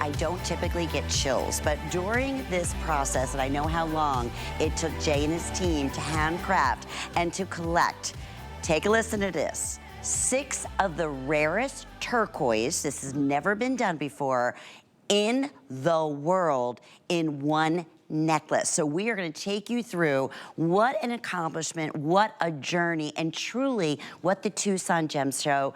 I don't typically get chills, but during this process, and I know how long it took Jay and his team to handcraft and to collect, take a listen to this. 6 of the rarest turquoise, this has never been done before, in the world in one necklace. So we are going to take you through what an accomplishment, what a journey, and truly what the Tucson Gem Show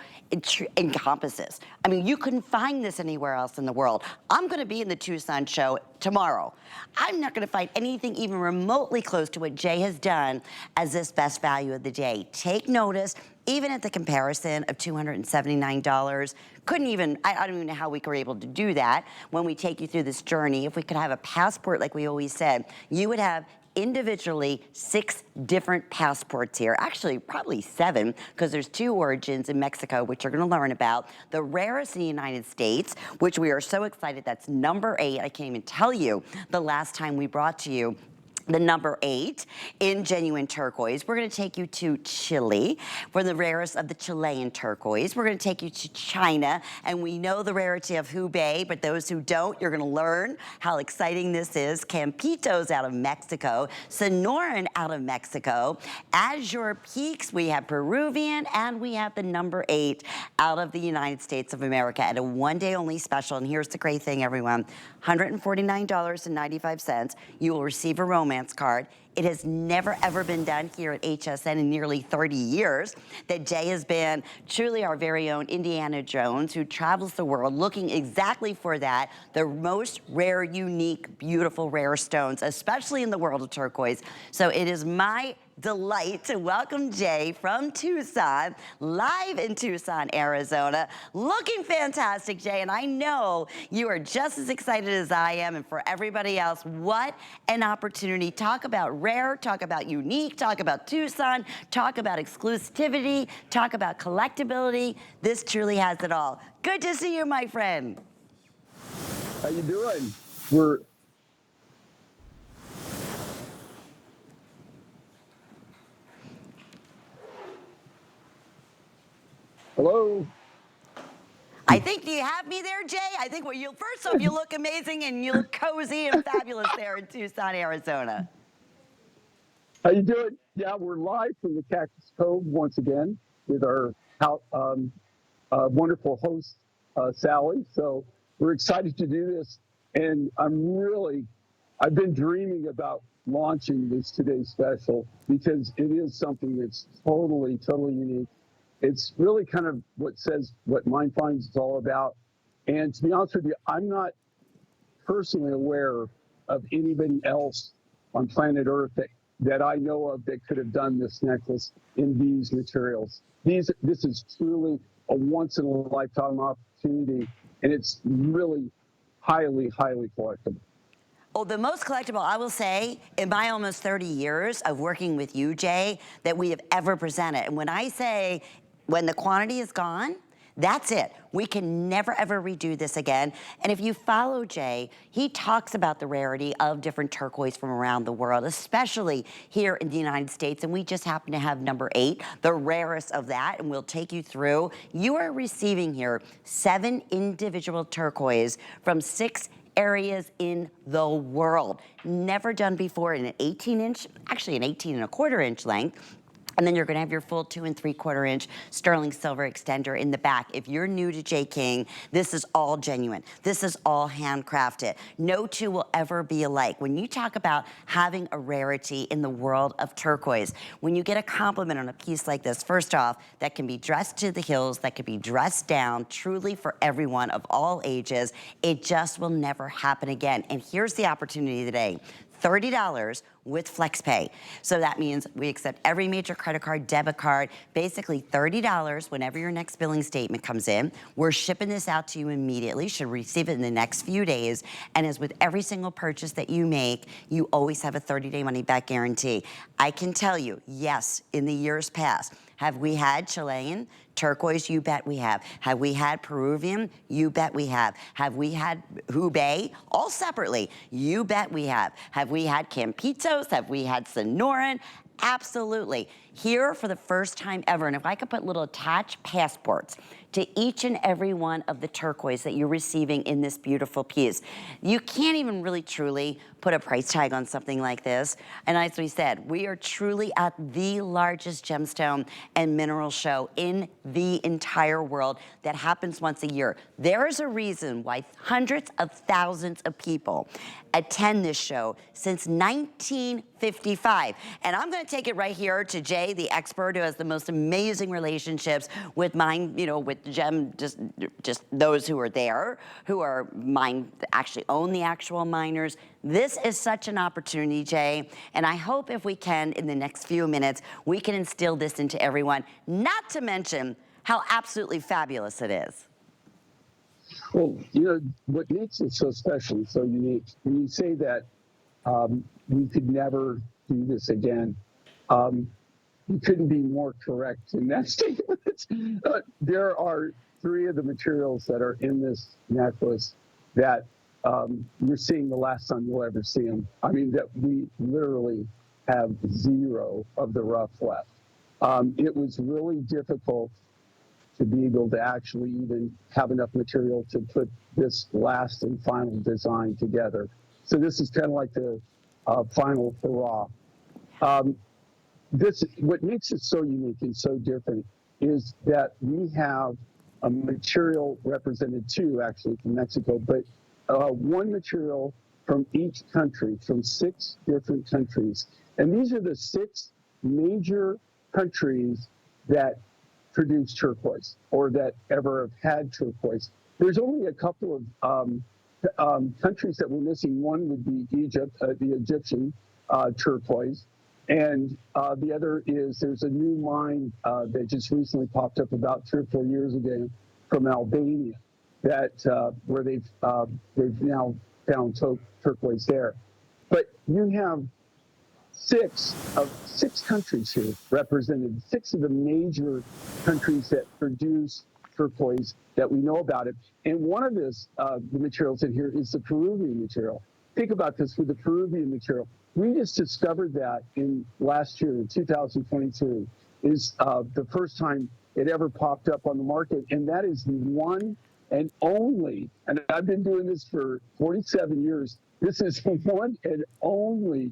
encompasses. I mean, you couldn't find this anywhere else in the world. I'm going to be in the Tucson show tomorrow. I'm not going to find anything even remotely close to what Jay has done as this best value of the day. Take notice, even at the comparison of $279, couldn't even, I don't even know how we were able to do that when we take you through this journey. If we could have a passport like we always said, you would have individually 6 different passports here. Actually, probably 7, because there's 2 origins in Mexico, which you're gonna learn about. The rarest in the United States, which we are so excited, that's number 8. I can't even tell you the last time we brought to you the number 8 in genuine turquoise. We're gonna take you to Chile for the rarest of the Chilean turquoise. We're gonna take you to China, and we know the rarity of Hubei, but those who don't, you're gonna learn how exciting this is. Campitos out of Mexico, Sonoran out of Mexico, Azure Peaks, we have Peruvian, and we have the number 8 out of the United States of America at a one-day only special. And here's the great thing, everyone, $149.95. You will receive a romance card. It has never ever been done here at HSN in nearly 30 years that Jay has been truly our very own Indiana Jones, who travels the world looking exactly for that, the most rare, unique, beautiful, rare stones, especially in the world of turquoise. So it is my delight to welcome Jay from Tucson, live in Tucson, Arizona. Looking fantastic, Jay, and I know you are just as excited as I am, and for everybody else, what an opportunity. Talk about rare, talk about unique, talk about Tucson, talk about exclusivity, talk about collectability. This truly has it all. Good to see you, my friend. How you doing? Hello? I think, do you have me there, Jay? I think, well, first off, you look amazing and you look cozy and fabulous there in Tucson, Arizona. How you doing? Yeah, we're live from the Cactus Cove once again with our wonderful host, Sally. So we're excited to do this. And I've been dreaming about launching this today's special because it is something that's totally unique. It's really kind of what Mind Finds is all about. And to be honest with you, I'm not personally aware of anybody else on planet Earth that I know of that could have done this necklace in these materials. This is truly a once in a lifetime opportunity, and it's really highly collectible. Oh, the most collectible, I will say, in my almost 30 years of working with you, Jay, that we have ever presented. And when I say, when the quantity is gone, that's it. We can never ever redo this again. And if you follow Jay, he talks about the rarity of different turquoise from around the world, especially here in the United States. And we just happen to have number 8, the rarest of that, and we'll take you through. You are receiving here 7 individual turquoise from 6 areas in the world. Never done before in an 18-inch, actually an 18.25-inch length. And then you're gonna have your full 2 3/4 inch sterling silver extender in the back. If you're new to J. King, this is all genuine. This is all handcrafted. No two will ever be alike. When you talk about having a rarity in the world of turquoise, when you get a compliment on a piece like this, first off, that can be dressed to the hills, that can be dressed down, truly for everyone of all ages, it just will never happen again. And here's the opportunity today. $30 with FlexPay. So that means we accept every major credit card, debit card, basically $30 whenever your next billing statement comes in. We're shipping this out to you immediately, should receive it in the next few days. And as with every single purchase that you make, you always have a 30-day money-back guarantee. I can tell you, yes, in the years past, have we had Chilean turquoise? You bet we have. Have we had Peruvian? You bet we have. Have we had Hubei? All separately. You bet we have. Have we had Campitos? Have we had Sonoran? Absolutely. Here for the first time ever, and if I could put little attached passports to each and every one of the turquoise that you're receiving in this beautiful piece. You can't even really truly put a price tag on something like this. And as we said, we are truly at the largest gemstone and mineral show in the entire world that happens once a year. There is a reason why hundreds of thousands of people attend this show since 1955. And I'm gonna take it right here to Jay, the expert who has the most amazing relationships with mine, you know, with just those who are there, who are actually own the actual miners. This is such an opportunity, Jay, and I hope if we can, in the next few minutes, we can instill this into everyone, not to mention how absolutely fabulous it is. Well, you know, what makes it so special and so unique, when you say that we could never do this again, you couldn't be more correct in that statement. There are three of the materials that are in this necklace that you're seeing the last time you'll ever see them. I mean, that we literally have zero of the rough left. It was really difficult to be able to actually even have enough material to put this last and final design together. So this is kind of like the final hurrah. What makes it so unique and so different is that we have a material represented, two actually from Mexico, but one material from each country, from 6 different countries. And these are the 6 major countries that produce turquoise or that ever have had turquoise. There's only a couple of countries that we're missing. One would be Egypt, the Egyptian turquoise. And the other is there's a new mine that just recently popped up about 3 or 4 years ago from Albania that where they've now found turquoise there. But you have 6 countries here represented, 6 of the major countries that produce turquoise that we know about it. And one of the materials in here is the Peruvian material. Think about this with the Peruvian material. We just discovered that in last year, in 2022, is the first time it ever popped up on the market. And that is the one and only, and I've been doing this for 47 years, this is the one and only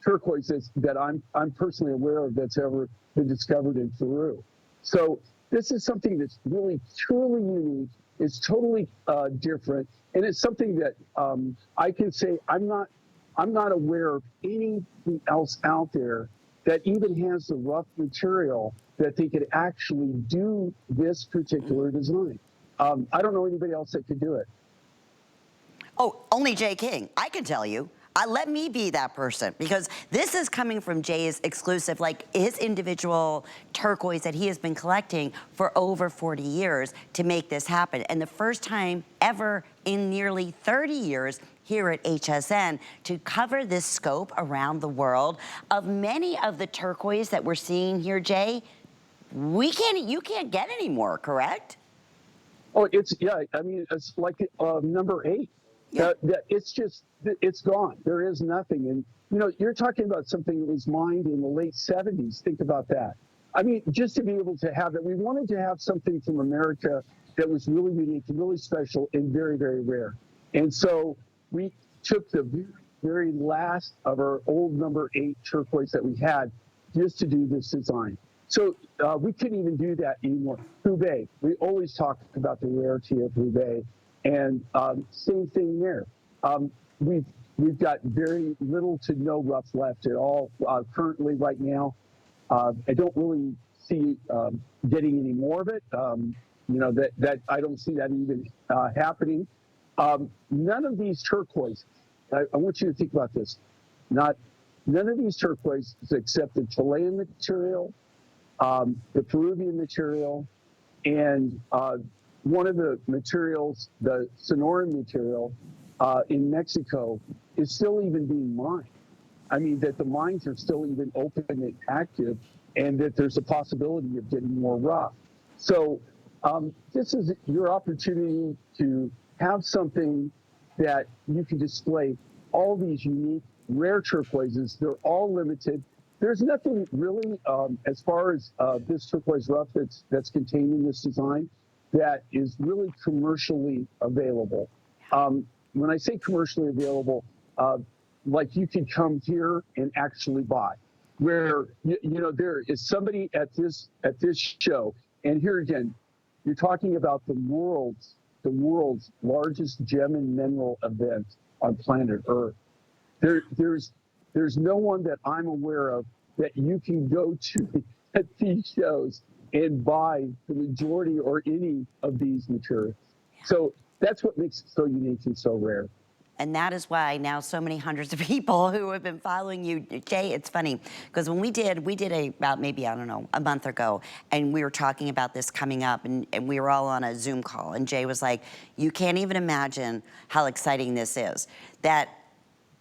turquoise that I'm personally aware of that's ever been discovered in Peru. So this is something that's really, truly unique. It's totally different. And it's something that I can say I'm not aware of anything else out there that even has the rough material that they could actually do this particular design. I don't know anybody else that could do it. Oh, only Jay King. I can tell you. Let me be that person, because this is coming from Jay's exclusive, like his individual turquoise that he has been collecting for over 40 years to make this happen. And the first time ever in nearly 30 years here at HSN to cover this scope around the world of many of the turquoise that we're seeing here, Jay, you can't get any more, correct? Oh, I mean, it's like number 8. Yeah. It's gone. There is nothing. And, you know, you're talking about something that was mined in the late 70s. Think about that. I mean, just to be able to have it, we wanted to have something from America that was really unique, really special, and very, very rare. And so we took the very last of our old number 8 turquoise that we had just to do this design. So we couldn't even do that anymore. Hubei, we always talk about the rarity of Hubei, and same thing there. We've got very little to no rough left at all currently right now. I don't really see getting any more of it. You know, that I don't see that even happening. None of these turquoise, I want you to think about this. None of these turquoise except the Chilean material, the Peruvian material, and one of the materials, the Sonoran material in Mexico, is still even being mined. I mean, that the mines are still even open and active, and that there's a possibility of getting more rough. So this is your opportunity to have something that you can display all these unique, rare turquoises. They're all limited. there's nothing really as far as this turquoise rough that's contained in this design that is really commercially available. When I say commercially available, like you could come here and actually buy. Where you know there is somebody at this show, and here again, you're talking about the world's largest gem and mineral event on planet Earth. There's no one that I'm aware of that you can go to at these shows and buy the majority or any of these materials. So that's what makes it so unique and so rare. And that is why now so many hundreds of people who have been following you. Jay, it's funny, because when we did about maybe, I don't know, a month ago, and we were talking about this coming up, and we were all on a Zoom call, and Jay was like, you can't even imagine how exciting this is,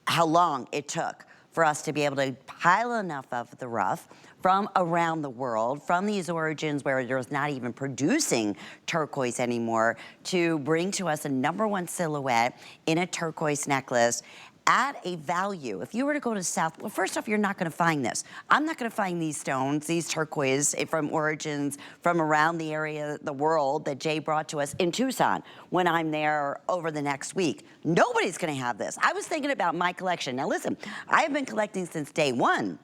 how long it took for us to be able to pile enough of the rough from around the world, from these origins where there's not even producing turquoise anymore, to bring to us a #1 silhouette in a turquoise necklace at a value. If you were to go to well, first off, you're not gonna find this. I'm not gonna find these stones, these turquoise from origins from around the area, the world that Jay brought to us in Tucson when I'm there over the next week. Nobody's gonna have this. I was thinking about my collection. Now listen, I have been collecting since day one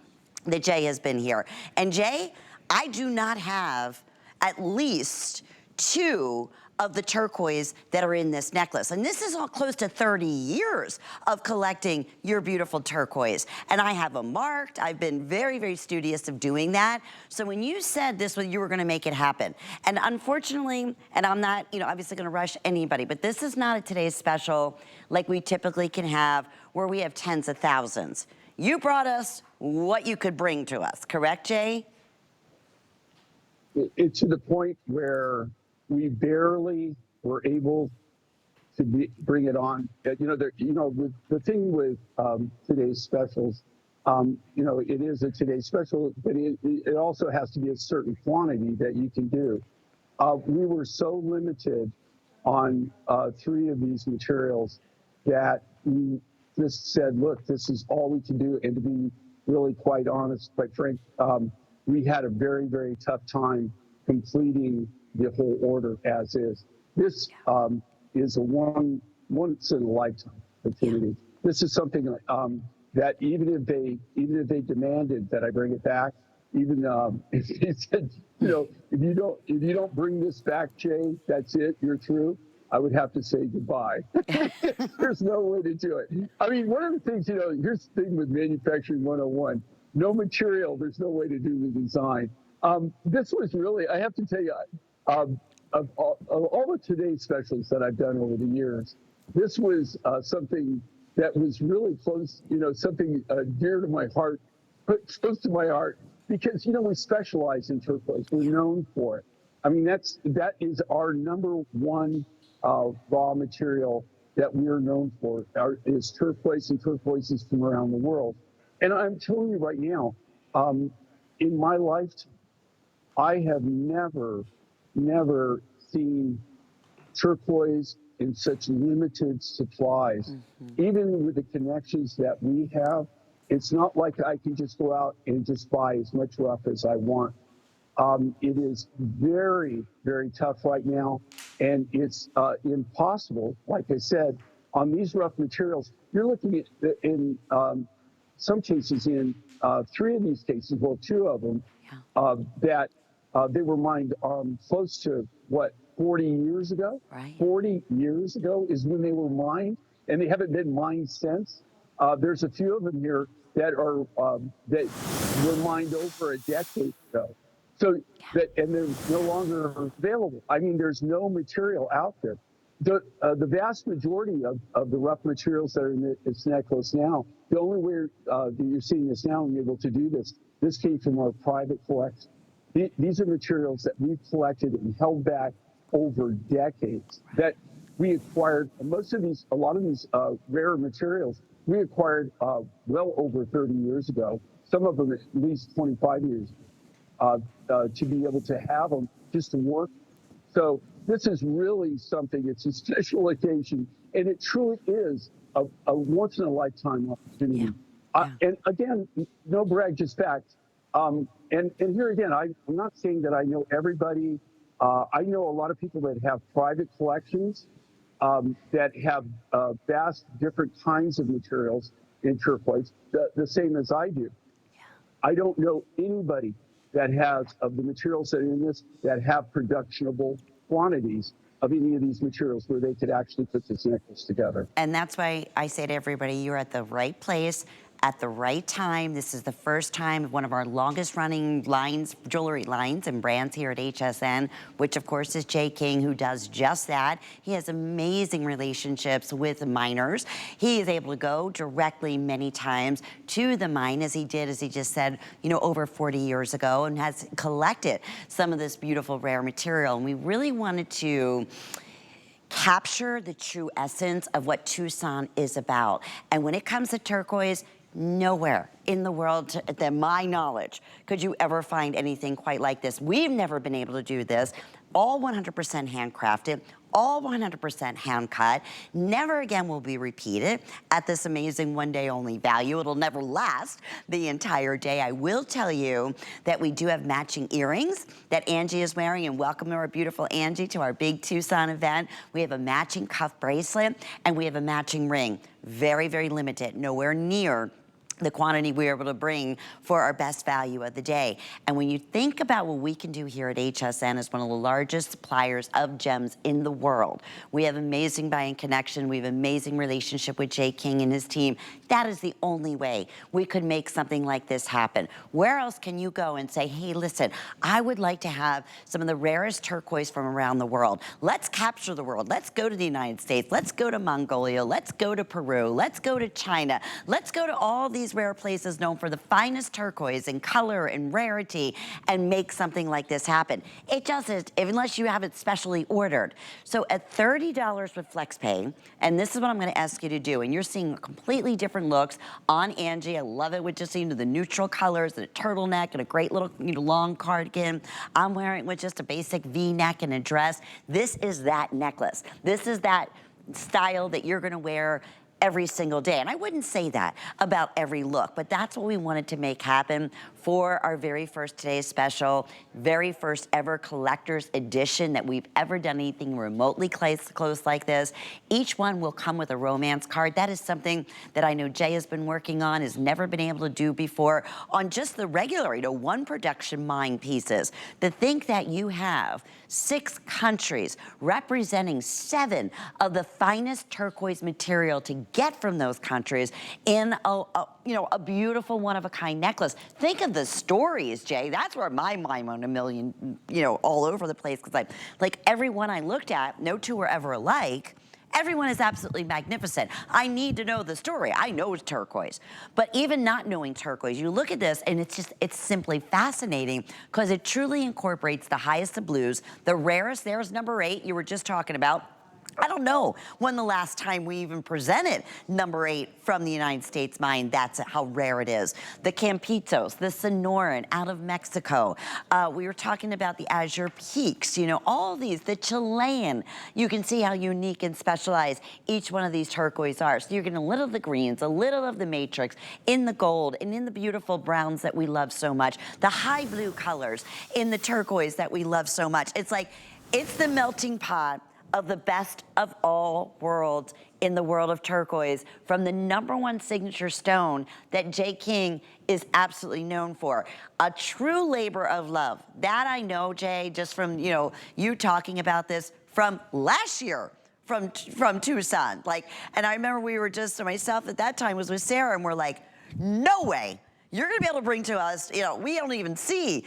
that Jay has been here. And Jay, I do not have at least 2 of the turquoise that are in this necklace. And this is all close to 30 years of collecting your beautiful turquoise. And I have them marked. I've been very, very studious of doing that. So when you said this, you were gonna make it happen. And unfortunately, and I'm not, obviously gonna rush anybody, but this is not a today's special like we typically can have where we have tens of thousands. You brought us what you could bring to us, correct, Jay? It's to the point where we barely were able to bring it on. The thing with today's specials, it is a today's special, but it also has to be a certain quantity that you can do. We were so limited on 3 of these materials that we just said, look, this is all we can do. And to be really quite honest, quite frank, we had a very, very tough time completing the whole order as is. This is a once in a lifetime opportunity. This is something that even if they demanded that I bring it back, even if they said, if you don't bring this back, Jay, that's it, you're through, I would have to say goodbye. There's no way to do it. I mean, one of the things, here's the thing with manufacturing 101, no material, there's no way to do the design. This was really, I have to tell you, of all the today's specials that I've done over the years, this was something that was really close, something dear to my heart, close to my heart, because, we specialize in turquoise. We're known for it. I mean, that is our #1 raw material that we're known for, is turquoise and turquoises from around the world. And I'm telling you right now, in my lifetime, I have never seen turquoise in such limited supplies. Even with the connections that we have, it's not like I can just go out and just buy as much rough as I want. It is very, very tough right now, and it's impossible. Like I said, on these rough materials, you're looking at, in some cases, in 3 of these cases, well, 2 of them, that they were mined close to, 40 years ago? Right. 40 years ago is when they were mined, and they haven't been mined since. There's a few of them here that were mined over a decade ago. So and they're no longer available. I mean, there's no material out there. The vast majority of the rough materials that are in this necklace now, the only way that you're seeing this now and you're able to do this came from our private collection. These are materials that we've collected and held back over decades, that we acquired. A lot of these rare materials we acquired well over 30 years ago, some of them at least 25 years, to be able to have them just to work. So this is really something, it's a special occasion, and it truly is a once in a lifetime opportunity. And again, no brag, just fact. And here again, I'm not saying that I know everybody. I know a lot of people that have private collections that have vast different kinds of materials in turquoise, the same as I do. I don't know anybody that has, of the materials that are in this, that have productionable quantities of any of these materials where they could actually put this necklace together. And that's why I say to everybody, you're at the right place at the right time. This is the first time of one of our longest running lines, jewelry lines and brands here at HSN, which of course is Jay King, who does just that. He has amazing relationships with miners. He is able to go directly many times to the mine, as he did, as he just said, you know, over 40 years ago, and has collected some of this beautiful rare material. And we really wanted to capture the true essence of what Tucson is about. And when it comes to turquoise, nowhere in the world, to my knowledge, could you ever find anything quite like this. We've never been able to do this. All 100% handcrafted, all 100% hand cut. Never again will be repeated at this amazing one day only value. It'll never last the entire day. I will tell you that we do have matching earrings that Angie is wearing, and welcome our beautiful Angie to our big Tucson event. We have a matching cuff bracelet and we have a matching ring. Very, very limited, nowhere near the quantity we're able to bring for our best value of the day. And when you think about what we can do here at HSN as one of the largest suppliers of gems in the world, we have amazing buying connection, we have amazing relationship with Jay King and his team. That is the only way we could make something like this happen. Where else can you go and say, hey, listen, I would like to have some of the rarest turquoise from around the world. Let's capture the world. Let's go to the United States. Let's go to Mongolia. Let's go to Peru. Let's go to China. Let's go to all these rare places known for the finest turquoise in color and rarity and make something like this happen. It doesn't, unless you have it specially ordered. So at $30 with FlexPay, and this is what I'm gonna ask you to do, and you're seeing completely different looks on Angie. I love it with just the neutral colors and a turtleneck and a great little long cardigan. I'm wearing it with just a basic V-neck and a dress. This is that necklace. This is that style that you're gonna wear every single day. And I wouldn't say that about every look, but that's what we wanted to make happen for our very first today's special, very first ever collector's edition that we've ever done anything remotely close like this. Each one will come with a romance card. That is something that I know Jay has been working on, has never been able to do before on just the regular, one production mine pieces. To think that you have 6 countries representing 7 of the finest turquoise material to get from those countries in a beautiful one-of-a-kind necklace. Think of the stories, Jay. That's where my mind went a million, all over the place, because like every one I looked at, no two were ever alike. Everyone is absolutely magnificent. I need to know the story. I know it's turquoise. But even not knowing turquoise, you look at this and it's simply fascinating because it truly incorporates the highest of blues, the rarest. There's number 8 you were just talking about. I don't know when the last time we even presented number 8 from the United States mine. That's how rare it is. The Campitos, the Sonoran out of Mexico. We were talking about the Azure Peaks, all these, the Chilean. You can see how unique and specialized each one of these turquoise are. So you're getting a little of the greens, a little of the matrix, in the gold, and in the beautiful browns that we love so much. The high blue colors in the turquoise that we love so much. It's the melting pot of the best of all worlds in the world of turquoise, from the #1 signature stone that Jay King is absolutely known for. A true labor of love. That I know, Jay, just from you talking about this from last year. From Tucson. And I remember we were just, myself at that time was with Sarah, and we're like, no way. You're gonna be able to bring to us, we don't even see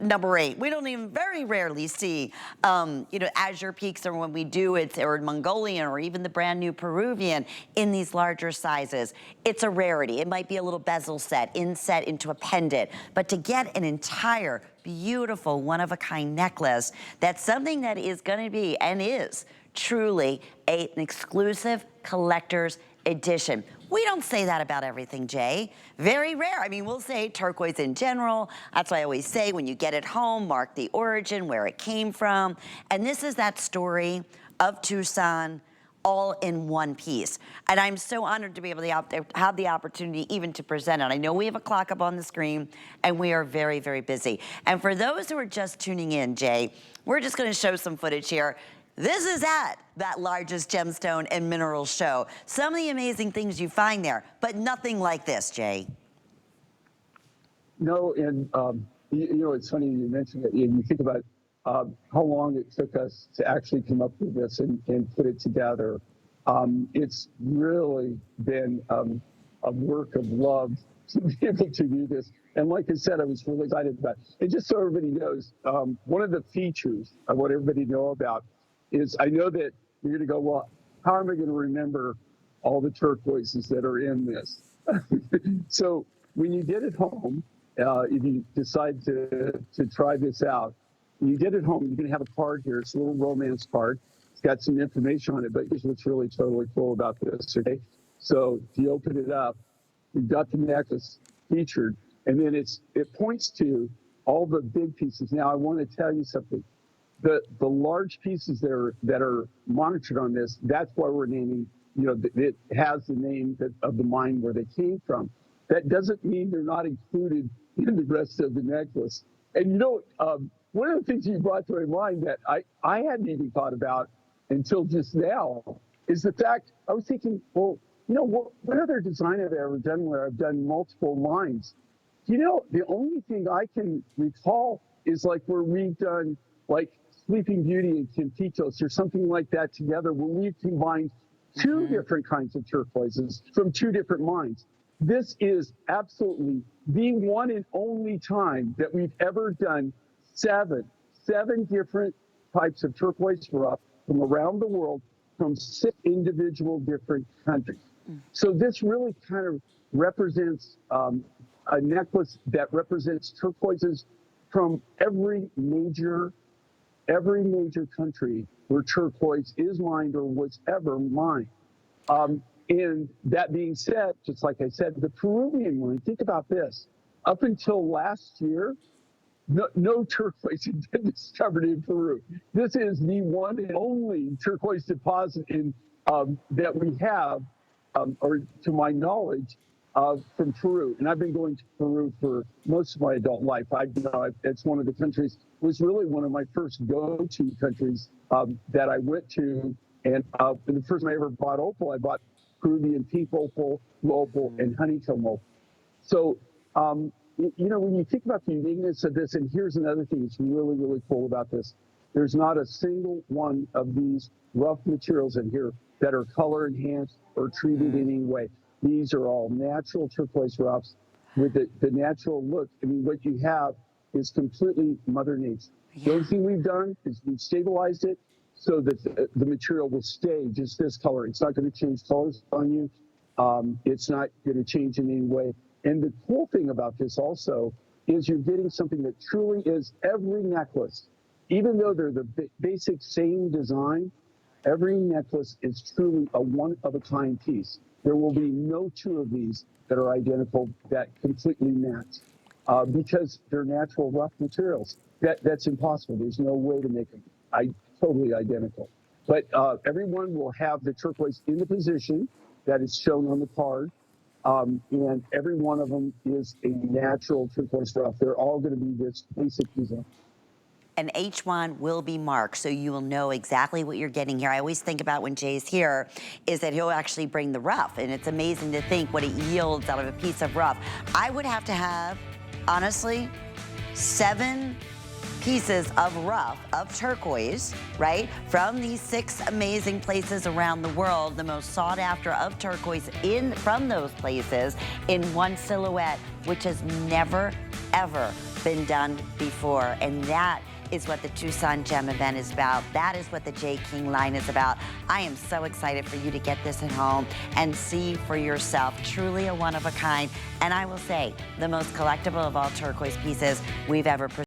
number 8. We don't even very rarely see, Azure Peaks, or when we do, or Mongolian, or even the brand new Peruvian in these larger sizes. It's a rarity. It might be a little bezel set, inset into a pendant, but to get an entire beautiful one-of-a-kind necklace, that's something that is gonna be, and is, truly an exclusive collector's edition. We don't say that about everything, Jay. Very rare. I mean, we'll say turquoise in general. That's why I always say, when you get it home, mark the origin, where it came from. And this is that story of Tucson, all in one piece. And I'm so honored to be able to have the opportunity even to present it. I know we have a clock up on the screen and we are very, very busy. And for those who are just tuning in, Jay, we're just gonna show some footage here. This is at that largest gemstone and mineral show. Some of the amazing things you find there, but nothing like this, Jay. No, and you know, it's funny you mentioned it. You think about how long it took us to actually come up with this and put it together. It's really been a work of love to be able to do this. And like I said, I was really excited about it. And just so everybody knows, one of the features I want everybody to know about is I know that you're going to go, well, how am I going to remember all the turquoises that are in this? So when you get it home, if you decide to try this out, when you get it home, you're going to have a card here. It's a little romance card. It's got some information on it, but here's what's really totally cool about this, okay? So if you open it up, you've got the necklace featured, and then it points to all the big pieces. Now, I want to tell you something. The large pieces that are monitored on this, that's why we're naming, you know, it has the name of the mine where they came from. That doesn't mean they're not included in the rest of the necklace. And you know, one of the things you brought to my mind that I hadn't even thought about until just now is the fact, I was thinking, well, you know, what other design have I ever done where I've done multiple mines? You know, the only thing I can recall is like where we've done like Sleeping Beauty and Campitos or something like that together, where we've combined two different kinds of turquoises from two different mines. This is absolutely the one and only time that we've ever done seven different types of turquoise rough from around the world from 6 individual different countries. So this really kind of represents a necklace that represents turquoises from every major country where turquoise is mined or was ever mined. And that being said, just like I said, the Peruvian one, think about this. Up until last year, no turquoise had been discovered in Peru. This is the one and only turquoise deposit that we have, or to my knowledge, from Peru. And I've been going to Peru for most of my adult life. It's one of the countries, was really one of my first go-to countries that I went to. And the first time I ever bought opal, I bought Peruvian pink opal, blue opal, and honeycomb opal. So, you know, when you think about the uniqueness of this, and here's another thing that's really, really cool about this. There's not a single one of these rough materials in here that are color enhanced or treated in any way. These are all natural turquoise roughs with the natural look. I mean, what you have is completely Mother Nature. The only thing we've done is we've stabilized it so that the material will stay just this color. It's not going to change colors on you. It's not going to change in any way. And the cool thing about this also is you're getting something that truly is every necklace, even though they're the basic same design, every necklace is truly a one-of-a-kind piece. There will be no two of these that are identical that completely match because they're natural rough materials. That's impossible. There's no way to make them totally identical. But everyone will have the turquoise in the position that is shown on the card. And every one of them is a natural turquoise rough. They're all going to be this basic design. And each one will be marked, so you will know exactly what you're getting here. I always think about when Jay's here, is that he'll actually bring the rough, and it's amazing to think what it yields out of a piece of rough. I would have to have, honestly, 7 pieces of rough, of turquoise, right? From these 6 amazing places around the world, the most sought after of turquoise from those places in one silhouette, which has never, ever been done before. And that is what the Tucson Gem event is about. That is what the J. King line is about. I am so excited for you to get this at home and see for yourself. Truly a one of a kind. And I will say, the most collectible of all turquoise pieces we've ever presented.